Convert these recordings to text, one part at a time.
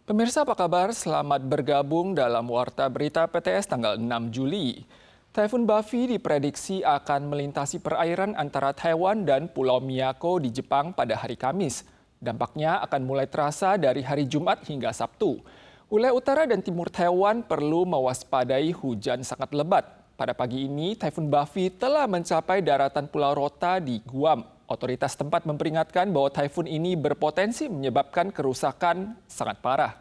Pemirsa apa kabar? Selamat bergabung dalam Warta Berita PTS tanggal 6 Juli. Taifun Bafi diprediksi akan melintasi perairan antara Taiwan dan Pulau Miyako di Jepang pada hari Kamis. Dampaknya akan mulai terasa dari hari Jumat hingga Sabtu. Wilayah utara dan timur Taiwan perlu mewaspadai hujan sangat lebat. Pada pagi ini, Taifun Bafi telah mencapai daratan Pulau Rota di Guam. Otoritas tempat memperingatkan bahwa taifun ini berpotensi menyebabkan kerusakan sangat parah.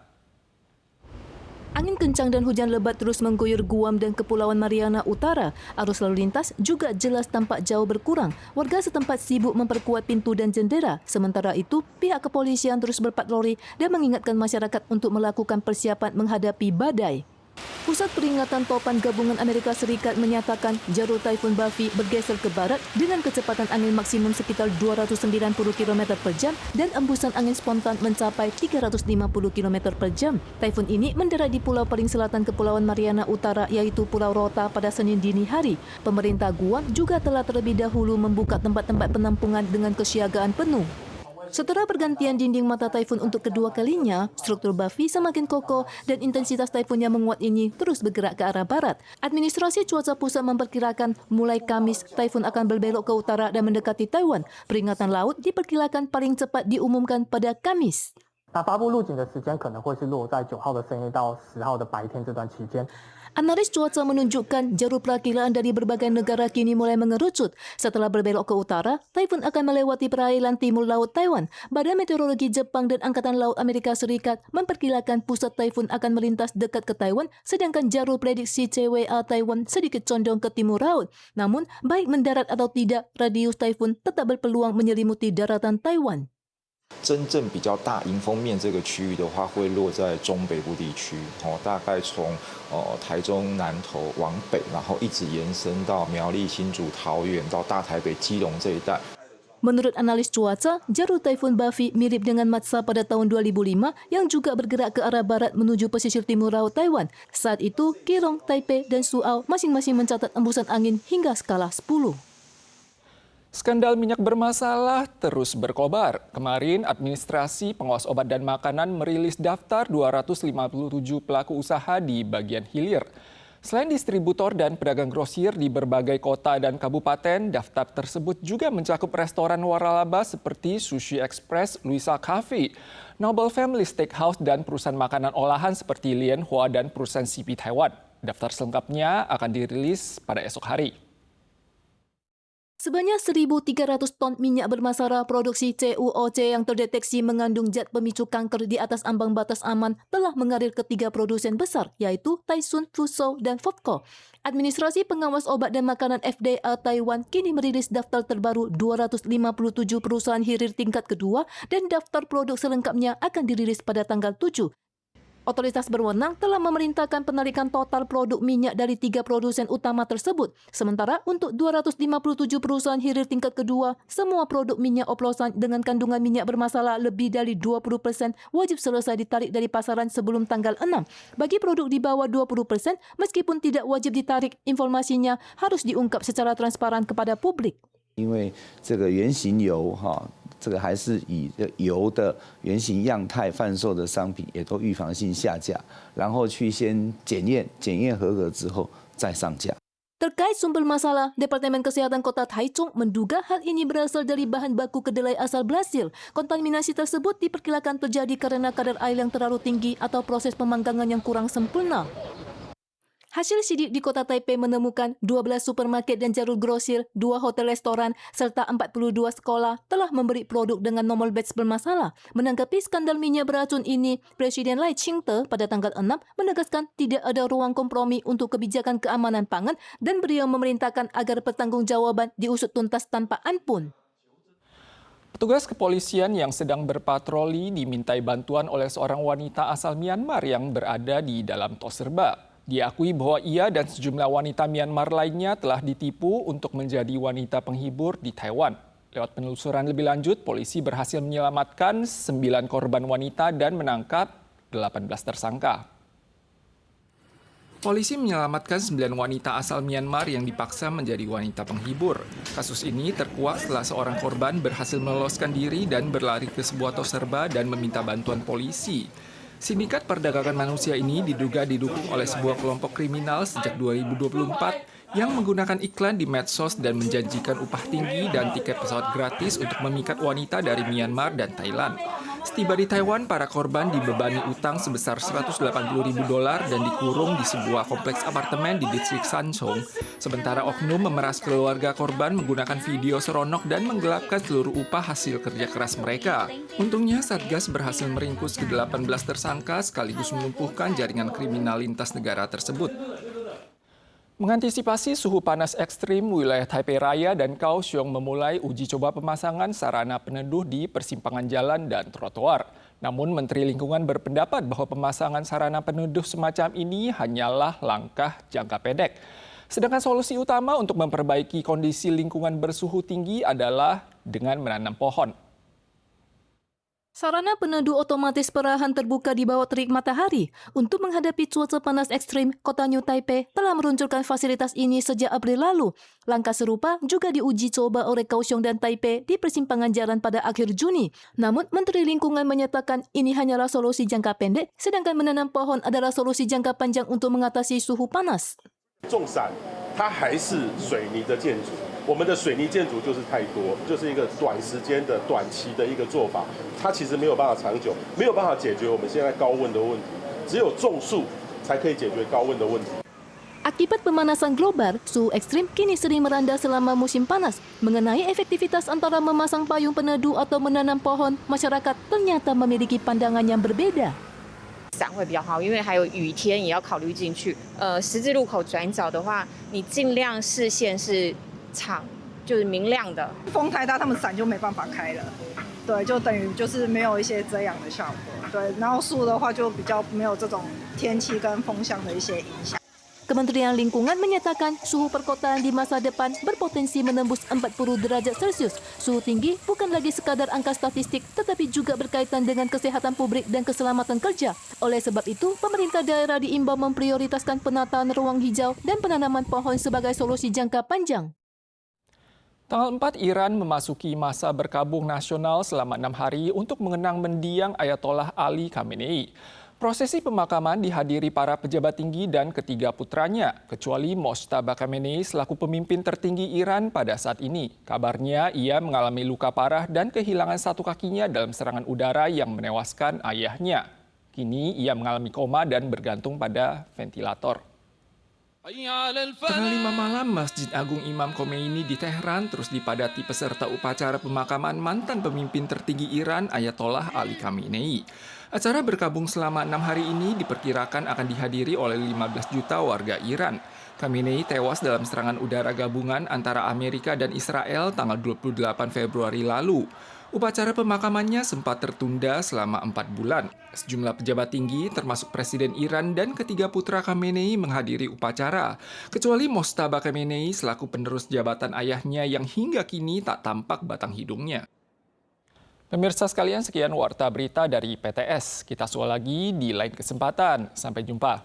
Angin kencang dan hujan lebat terus mengguyur Guam dan Kepulauan Mariana Utara. Arus lalu lintas juga jelas tampak jauh berkurang. Warga setempat sibuk memperkuat pintu dan jendela. Sementara itu, pihak kepolisian terus berpatroli dan mengingatkan masyarakat untuk melakukan persiapan menghadapi badai. Pusat Peringatan Topan Gabungan Amerika Serikat menyatakan jalur Taifun Bafi bergeser ke barat dengan kecepatan angin maksimum sekitar 290 km per jam dan embusan angin spontan mencapai 350 km per jam. Taifun ini mendarat di pulau paling selatan Kepulauan Mariana Utara yaitu Pulau Rota pada Senin dini hari. Pemerintah Guam juga telah terlebih dahulu membuka tempat-tempat penampungan dengan kesiagaan penuh. Setelah pergantian dinding mata taifun untuk kedua kalinya, struktur Bafi semakin kokoh dan intensitas taifun yang menguat ini terus bergerak ke arah barat. Administrasi cuaca pusat memperkirakan mulai Kamis, taifun akan berbelok ke utara dan mendekati Taiwan. Peringatan laut diperkirakan paling cepat diumumkan pada Kamis. 发布路径的时间可能会是落在9号的深夜到10号的白天这段期间。 Analis cuaca menunjukkan jalur perakiraan dari berbagai negara kini mulai mengerucut. Setelah berbelok ke utara, taifun akan melewati perairan timur laut Taiwan. Badan Meteorologi Jepang dan Angkatan Laut Amerika Serikat memperkirakan pusat taifun akan melintas dekat ke Taiwan, sedangkan jalur prediksi CWA Taiwan sedikit condong ke timur laut. Namun, baik mendarat atau tidak, radius taifun tetap berpeluang menyelimuti daratan Taiwan. 真正比较大迎风面这个区域的话，会落在中北部地区，大概从台中南投往北，然后一直延伸到苗栗、新竹、桃园到大台北、基隆这一带。 Menurut analis cuaca, jalur Taifun Bafi mirip dengan Matsa pada tahun 2005 yang juga bergerak ke arah barat menuju pesisir timur laut Taiwan. Saat itu, Keelung, Taipei, dan Suau masing-masing mencatat embusan angin hingga skala 10. Skandal minyak bermasalah terus berkobar. Kemarin, Administrasi Pengawas Obat dan Makanan merilis daftar 257 pelaku usaha di bagian hilir. Selain distributor dan pedagang grosir di berbagai kota dan kabupaten, daftar tersebut juga mencakup restoran waralaba seperti Sushi Express, Luisa Cafe, Noble Family Steakhouse, dan perusahaan makanan olahan seperti Lian Hua dan perusahaan CP Taiwan. Daftar selengkapnya akan dirilis pada esok hari. Sebanyak 1.300 ton minyak bermasalah produksi CUOC yang terdeteksi mengandung zat pemicu kanker di atas ambang batas aman telah mengalir ke 3 produsen besar, yaitu Taisun, Fuzhou, dan Fopco. Administrasi Pengawas Obat dan Makanan FDA Taiwan kini merilis daftar terbaru 257 perusahaan hilir tingkat kedua dan daftar produk selengkapnya akan dirilis pada tanggal 7. Otoritas berwenang telah memerintahkan penarikan total produk minyak dari 3 produsen utama tersebut. Sementara untuk 257 perusahaan hilir tingkat kedua, semua produk minyak oplosan dengan kandungan minyak bermasalah lebih dari 20% wajib selesai ditarik dari pasaran sebelum tanggal 6. Bagi produk di bawah 20%, meskipun tidak wajib ditarik, informasinya harus diungkap secara transparan kepada publik. 因为这个原型油这个还是以油的原型样态贩售的商品，也都预防性下架，然后去先检验合格之后再上架。 Terkait sumber masalah, Departemen Kesehatan Kota Taichung menduga hal ini berasal dari bahan baku kedelai asal Brasil. Kontaminasi tersebut diperkirakan terjadi karena kadar air yang terlalu tinggi atau proses pemanggangan yang kurang sempurna. Hasil sidik di kota Taipei menemukan 12 supermarket dan jalur grosir, 2 hotel restoran, serta 42 sekolah telah memberi produk dengan nomor batch bermasalah. Menanggapi skandal minyak beracun ini, Presiden Lai Ching-te pada tanggal 6 menegaskan tidak ada ruang kompromi untuk kebijakan keamanan pangan dan beliau memerintahkan agar pertanggungjawaban diusut tuntas tanpa ampun. Petugas kepolisian yang sedang berpatroli dimintai bantuan oleh seorang wanita asal Myanmar yang berada di dalam tos serba. Diakui bahwa ia dan sejumlah wanita Myanmar lainnya telah ditipu untuk menjadi wanita penghibur di Taiwan. Lewat penelusuran lebih lanjut, polisi berhasil menyelamatkan 9 korban wanita dan menangkap 18 tersangka. Polisi menyelamatkan 9 wanita asal Myanmar yang dipaksa menjadi wanita penghibur. Kasus ini terkuak setelah seorang korban berhasil meloloskan diri dan berlari ke sebuah tos serba dan meminta bantuan polisi. Sindikat perdagangan manusia ini diduga didukung oleh sebuah kelompok kriminal sejak 2024 yang menggunakan iklan di medsos dan menjanjikan upah tinggi dan tiket pesawat gratis untuk memikat wanita dari Myanmar dan Thailand. Setiba di Taiwan, para korban dibebani utang sebesar $180.000 dan dikurung di sebuah kompleks apartemen di distrik Sanchong. Sementara oknum memeras keluarga korban menggunakan video seronok dan menggelapkan seluruh upah hasil kerja keras mereka. Untungnya, Satgas berhasil meringkus ke-18 tersangka sekaligus melumpuhkan jaringan kriminal lintas negara tersebut. Mengantisipasi suhu panas ekstrim, wilayah Taipei Raya dan Kaohsiung memulai uji coba pemasangan sarana peneduh di persimpangan jalan dan trotoar. Namun Menteri Lingkungan berpendapat bahwa pemasangan sarana peneduh semacam ini hanyalah langkah jangka pendek. Sedangkan solusi utama untuk memperbaiki kondisi lingkungan bersuhu tinggi adalah dengan menanam pohon. Sarana peneduh otomatis perlahan terbuka di bawah terik matahari. Untuk menghadapi cuaca panas ekstrim, Kota New Taipei telah meluncurkan fasilitas ini sejak April lalu. Langkah serupa juga diuji coba oleh Kaohsiung dan Taipei di persimpangan jalan pada akhir Juni. Namun, Menteri Lingkungan menyatakan ini hanyalah solusi jangka pendek, sedangkan menanam pohon adalah solusi jangka panjang untuk mengatasi suhu panas. 种伞，它还是水泥的建筑。我们的水泥建筑就是太多，就是一个短时间的、短期的一个做法，它其实没有办法长久，没有办法解决我们现在高温的问题。只有种树才可以解决高温的问题。 Akibat pemanasan global, suhu ekstrim kini sering melanda selama musim panas. Mengenai efektivitas antara memasang payung peneduh atau menanam pohon, masyarakat ternyata memiliki pandangan yang berbeda. 伞会比较好，因为还有雨天也要考虑进去。十字路口转角的话，你尽量视线是长，就是明亮的。风太大，他们伞就没办法开了。对，就等于就是没有一些遮阳的效果。对，然后树的话就比较没有这种天气跟风向的一些影响。 Kementerian Lingkungan menyatakan suhu perkotaan di masa depan berpotensi menembus 40 derajat Celcius. Suhu tinggi bukan lagi sekadar angka statistik, tetapi juga berkaitan dengan kesehatan publik dan keselamatan kerja. Oleh sebab itu, pemerintah daerah diimbau memprioritaskan penataan ruang hijau dan penanaman pohon sebagai solusi jangka panjang. Tanggal 4, Iran memasuki masa berkabung nasional selama 6 hari untuk mengenang mendiang Ayatollah Ali Khamenei. Prosesi pemakaman dihadiri para pejabat tinggi dan ketiga putranya, kecuali Mojtaba Khamenei selaku pemimpin tertinggi Iran pada saat ini. Kabarnya ia mengalami luka parah dan kehilangan satu kakinya dalam serangan udara yang menewaskan ayahnya. Kini ia mengalami koma dan bergantung pada ventilator. Tengah 5 malam, Masjid Agung Imam Khomeini di Teheran terus dipadati peserta upacara pemakaman mantan pemimpin tertinggi Iran Ayatollah Ali Khamenei. Acara berkabung selama 6 hari ini diperkirakan akan dihadiri oleh 15 juta warga Iran. Khamenei tewas dalam serangan udara gabungan antara Amerika dan Israel tanggal 28 Februari lalu. Upacara pemakamannya sempat tertunda selama 4 bulan. Sejumlah pejabat tinggi, termasuk Presiden Iran dan ketiga putra Khamenei menghadiri upacara, kecuali Mojtaba Khamenei selaku penerus jabatan ayahnya yang hingga kini tak tampak batang hidungnya. Pemirsa sekalian, sekian Warta Berita dari PTS. Kita susul lagi di lain kesempatan. Sampai jumpa.